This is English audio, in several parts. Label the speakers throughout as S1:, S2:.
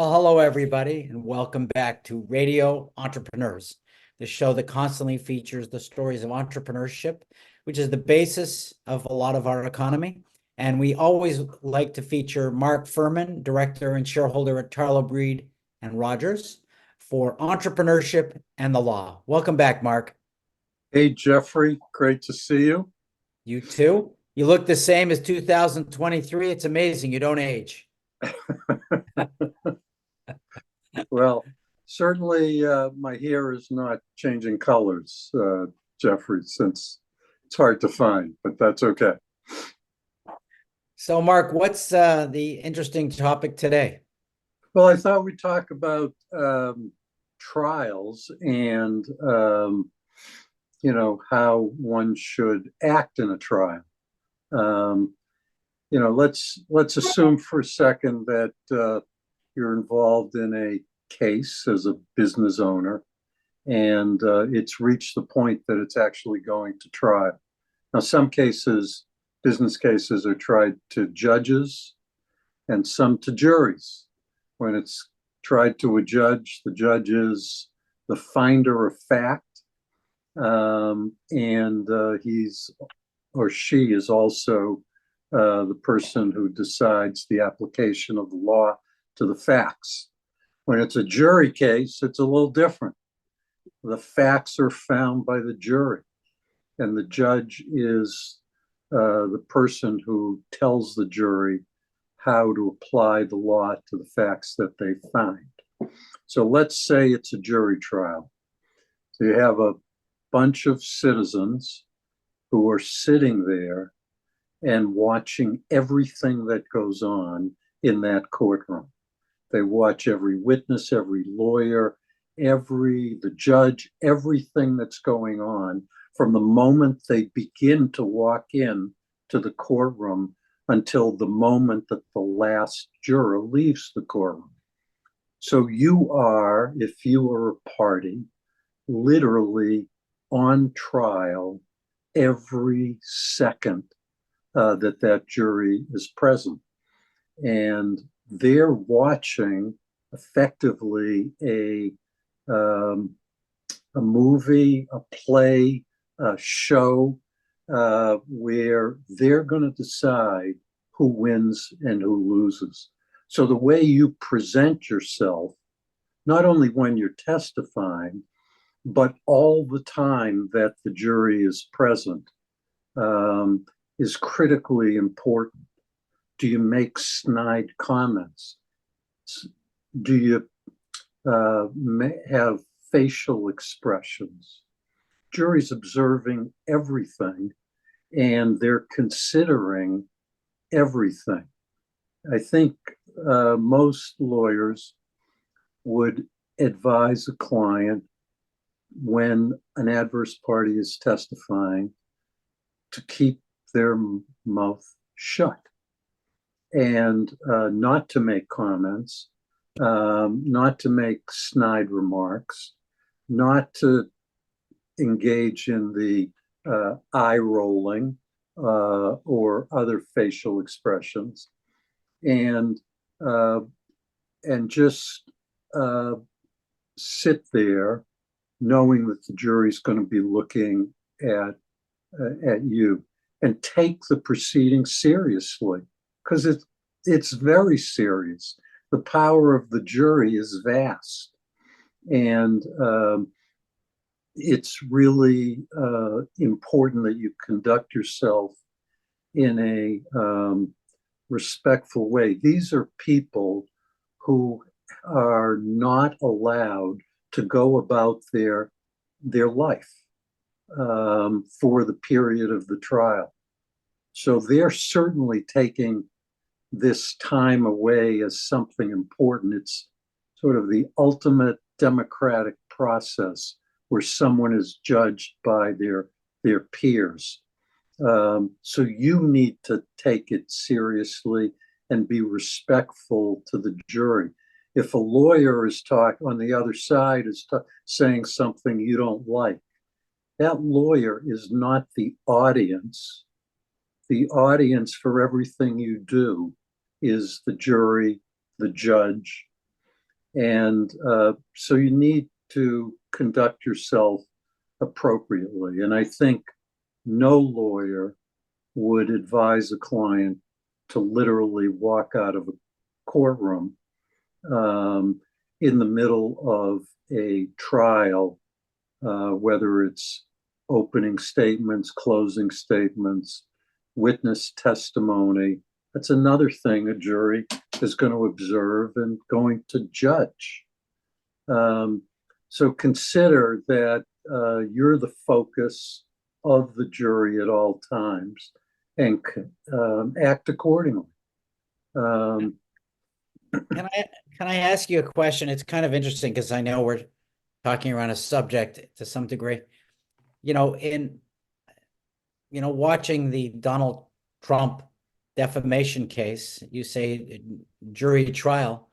S1: Well, hello, everybody, and welcome back to Radio Entrepreneurs, the show that constantly features the stories of entrepreneurship, which is the basis of a lot of our economy. And we always like to feature Mark Furman, director and shareholder at Tarlow, Breed and Rodgers, for Entrepreneurship and the Law. Welcome back, Mark.
S2: Hey, Jeffrey, great to see you.
S1: You too. You look the same as 2023. It's amazing. You don't age.
S2: Well, certainly my hair is not changing colors, Jeffrey, since it's hard to find, but that's okay.
S1: So, Mark, what's the interesting topic today?
S2: Well, I thought we'd talk about trials and, how one should act in a trial. Let's assume for a second that you're involved in a case as a business owner, and it's reached the point that it's actually going to trial. Now, some cases, business cases, are tried to judges and some to juries. When it's tried to a judge, the judge is the finder of fact, and he's or she is also the person who decides the application of the law to the facts. When it's a jury case, it's a little different. The facts are found by the jury, and the judge is the person who tells the jury how to apply the law to the facts that they find. So let's say it's a jury trial. So you have a bunch of citizens who are sitting there and watching everything that goes on in that courtroom. They watch every witness, every lawyer, the judge, everything that's going on from the moment they begin to walk in to the courtroom until the moment that the last juror leaves the courtroom. So you are, if you are a party, literally on trial every second that jury is present. And they're watching effectively a movie, a play, a show, where they're going to decide who wins and who loses. So the way you present yourself, not only when you're testifying, but all the time that the jury is present, is critically important. Do you make snide comments? Do you have facial expressions? Jury's observing everything, and they're considering everything. I think most lawyers would advise a client when an adverse party is testifying to keep their mouth shut and not to make comments, not to make snide remarks, not to engage in the eye rolling or other facial expressions, and just sit there knowing that the jury's going to be looking at you, and take the proceedings seriously, because it's very serious. The power of the jury is vast, and it's really important that you conduct yourself in a respectful way. These are people who are not allowed to go about their life for the period of the trial. So they're certainly taking this time away as something important. It's sort of the ultimate democratic process where someone is judged by their peers. So you need to take it seriously and be respectful to the jury. If a lawyer is on the other side is saying something you don't like, that lawyer is not the audience. The audience for everything you do is the jury, the judge, And so you need to conduct yourself appropriately. And I think no lawyer would advise a client to literally walk out of a courtroom in the middle of a trial, whether it's opening statements, closing statements, witness testimony. That's another thing a jury is going to observe and going to judge. So consider that you're the focus of the jury at all times and act accordingly.
S1: Can I ask you a question? It's kind of interesting because I know we're talking around a subject to some degree. Watching the Donald Trump defamation case, you say jury trial,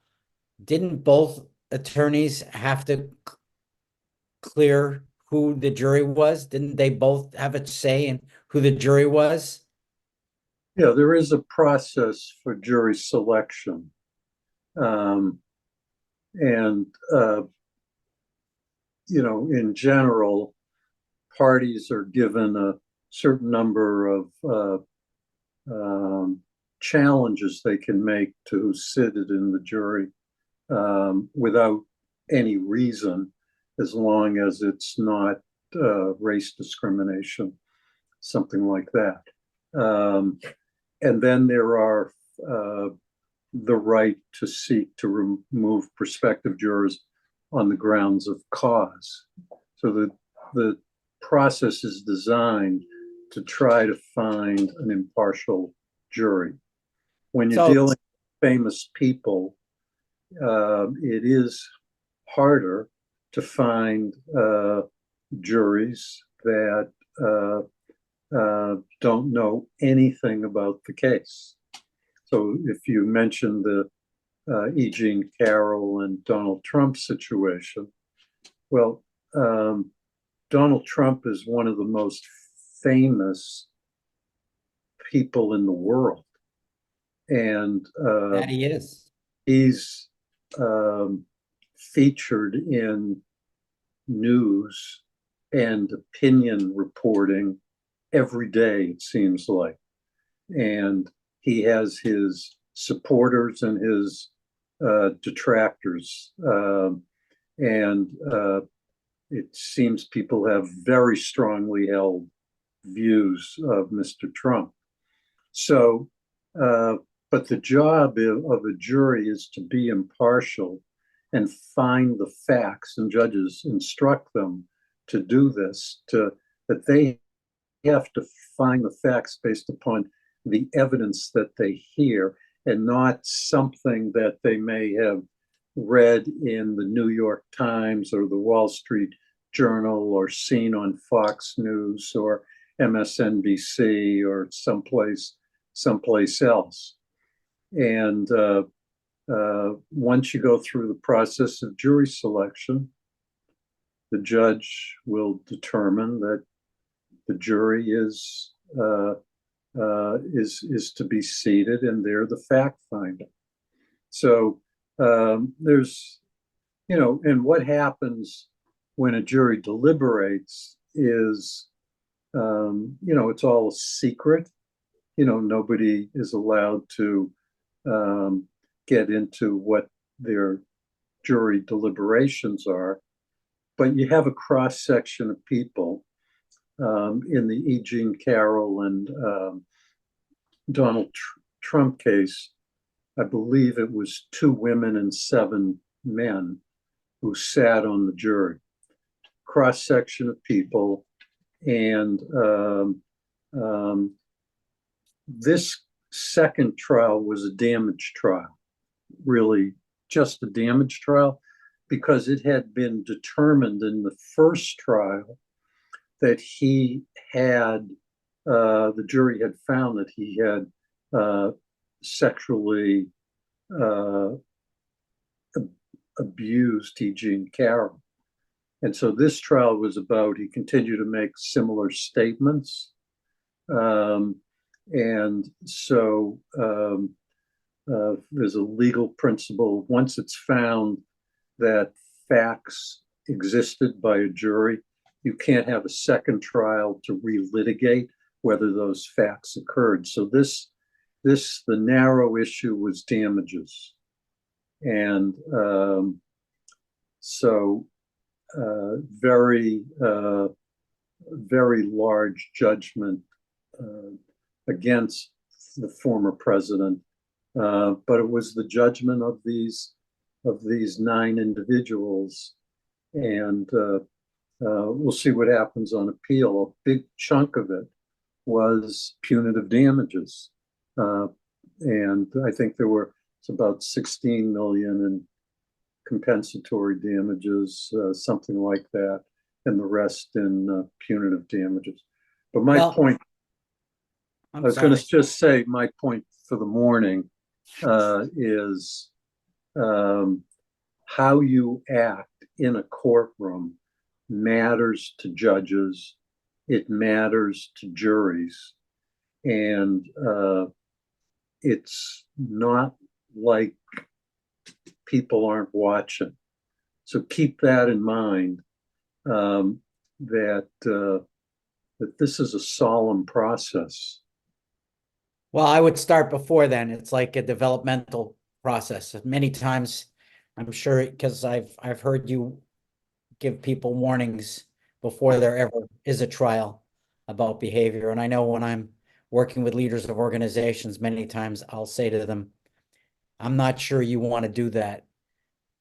S1: didn't both attorneys have to clear who the jury was? Didn't they both have a say in who the jury was?
S2: Yeah, there is a process for jury selection. And in general, parties are given a certain number of challenges they can make to who seated in the jury without any reason, as long as it's not race discrimination, something like that. And then there are the right to seek to remove prospective jurors on the grounds of cause. So the process is designed to try to find an impartial jury. When you're dealing with famous people, it is harder to find juries that don't know anything about the case. So if you mentioned the E. Jean Carroll and Donald Trump situation, well, Donald Trump is one of the most famous people in the world. And
S1: that he is.
S2: He's featured in news and opinion reporting every day, it seems like. And he has his supporters and his detractors. And it seems people have very strongly held views of Mr. Trump. So, but the job of a jury is to be impartial and find the facts, and judges instruct them to do this, that they have to find the facts based upon the evidence that they hear and not something that they may have read in the New York Times or the Wall Street Journal or seen on Fox News or MSNBC or someplace else. And once you go through the process of jury selection, the judge will determine that the jury is to be seated, and they're the fact finder. So there's, and what happens when a jury deliberates is, it's all a secret. Nobody is allowed to get into what their jury deliberations are, but you have a cross section of people. In the E. Jean Carroll and Donald Trump case, I believe it was 2 women and 7 men who sat on the jury. Cross section of people, and this second trial was a damage trial, really just a damage trial, because it had been determined in the first trial that he had, the jury had found that he had sexually abused E. Jean Carroll. And so this trial was about, he continued to make similar statements. And so there's a legal principle. Once it's found that facts existed by a jury. You can't have a second trial to relitigate whether those facts occurred. So the narrow issue was damages. And so very large judgment against the former president, but it was the judgment of these 9 individuals, and we'll see what happens on appeal. A big chunk of it was punitive damages, and I think it's about 16 million in compensatory damages, something like that, and the rest in punitive damages. But my point, I was going to just say, my point for the morning is how you act in a courtroom matters to judges. It matters to juries. And it's not like people aren't watching. So keep that in mind, that this is a solemn process.
S1: Well, I would start before then. It's like a developmental process. Many times, I'm sure, because I've heard you give people warnings before there ever is a trial about behavior. And I know when I'm working with leaders of organizations, many times I'll say to them, I'm not sure you want to do that.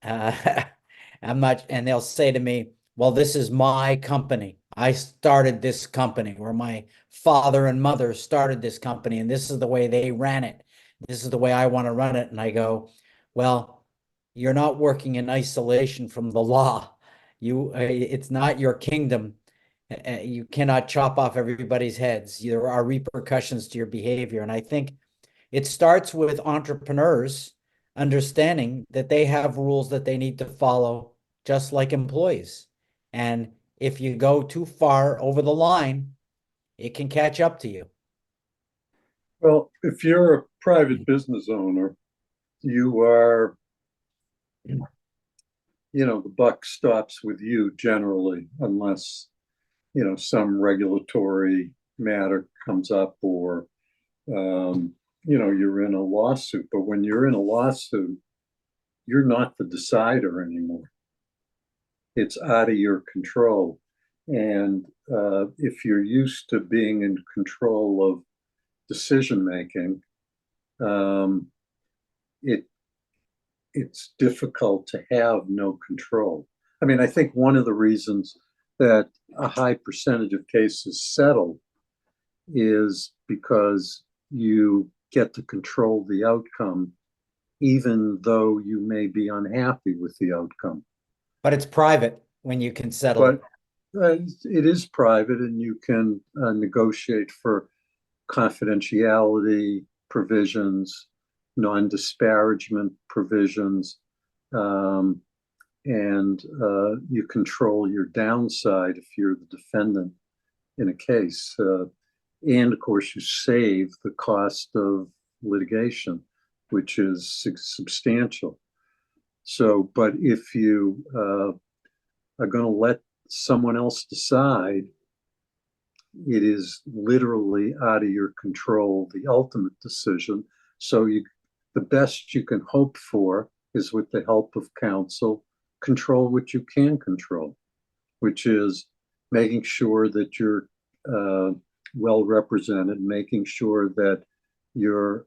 S1: I'm not, and they'll say to me, well, this is my company. I started this company, or my father and mother started this company, and this is the way they ran it. This is the way I want to run it. And I go, well, you're not working in isolation from the law. It's not your kingdom. You cannot chop off everybody's heads. There are repercussions to your behavior. And I think it starts with entrepreneurs understanding that they have rules that they need to follow, just like employees. And if you go too far over the line, it can catch up to you.
S2: Well, if you're a private business owner, you are, the buck stops with you generally, unless, some regulatory matter comes up, or, you're in a lawsuit. But when you're in a lawsuit, you're not the decider anymore. It's out of your control. And if you're used to being in control of decision-making, it's difficult to have no control. I mean, I think one of the reasons that a high percentage of cases settle is because you get to control the outcome, even though you may be unhappy with the outcome.
S1: But it's private when you can settle.
S2: But it is private, and you can negotiate for confidentiality provisions, non-disparagement provisions, and you control your downside if you're the defendant in a case. And of course, you save the cost of litigation, which is substantial. So, but if you are going to let someone else decide, it is literally out of your control, the ultimate decision. So the best you can hope for is, with the help of counsel, control what you can control, which is making sure that you're well represented, making sure that your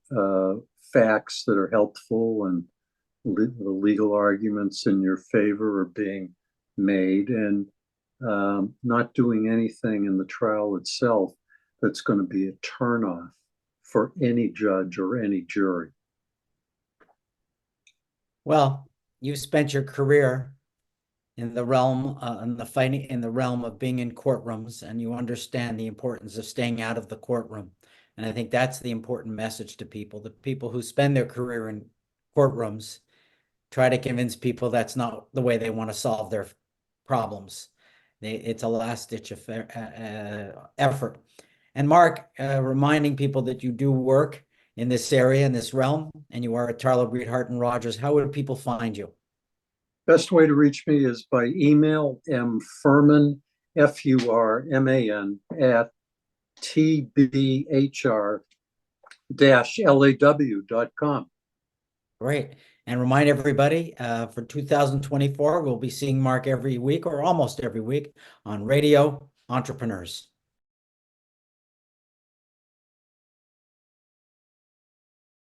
S2: facts that are helpful and the legal arguments in your favor are being made, and not doing anything in the trial itself that's going to be a turnoff for any judge or any jury.
S1: Well, you spent your career in the realm in the realm of being in courtrooms, and you understand the importance of staying out of the courtroom. And I think that's the important message to people. The people who spend their career in courtrooms try to convince people that's not the way they want to solve their problems. It's a last-ditch effort. And Mark, reminding people that you do work in this area, in this realm, and you are at Tarlow, Breed, Hart, and Rodgers, how would people find you?
S2: Best way to reach me is by email, mfurman, Furman, at tbhr-law.com.
S1: Great. And remind everybody, for 2024, we'll be seeing Mark every week or almost every week on Radio Entrepreneurs.